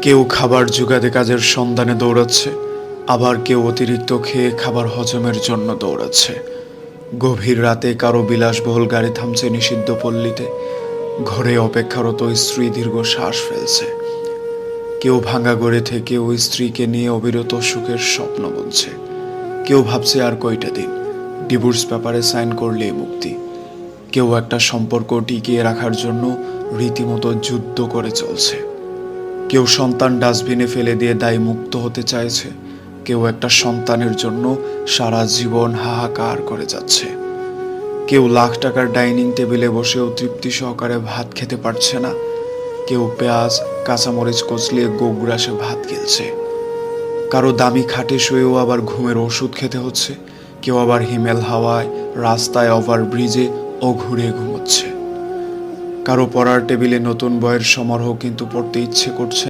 কেউ খাবার জোগাতে কাজের সন্ধানে দৌড়াচ্ছে, আবার কেউ অতিরিক্ত খেয়ে খাবার হজমের জন্য দৌড়াচ্ছে। গভীর রাতে কারো বিলাসবহুল গাড়ি থামছে নিষিদ্ধ পল্লীতে, ঘরে অপেক্ষারত স্ত্রী দীর্ঘ শ্বাস ফেলছে। কেউ ভাঙা গড়ে থেকে ওই স্ত্রীকে নিয়ে অবিরত সুখের স্বপ্ন বুনছে। কেউ ভাবছে আর কয়টা দিন, ডিভোর্স পেপারে সাইন করলেই মুক্তি। কেউ একটা সম্পর্ক টিকিয়ে রাখার জন্য রীতিমতো যুদ্ধ করে চলছে। কেউ সন্তান ডাস্টবিনে ফেলে দিয়ে দায় মুক্ত হতে চাইছে, কেউ একটা সন্তানের জন্য সারা জীবন হাহাকার করে যাচ্ছে। কেউ লাখ টাকার ডাইনিং টেবিলে বসেও তৃপ্তি সহকারে ভাত খেতে পারছে না, কেউ পেঁয়াজ কাঁচামরিচ কচলিয়ে গোগ্রাসে ভাত গিলছে। কারো দামি খাটে শুয়েও আবার ঘুমের ওষুধ খেতে হচ্ছে, কেউ আবার হিমেল হাওয়ায় রাস্তায় ওভারব্রিজে ও ঘুরে ঘুমোচ্ছে। কারো পড়ার টেবিলে নতুন বইয়ের সমারোহ কিন্তু পড়তে ইচ্ছে করছে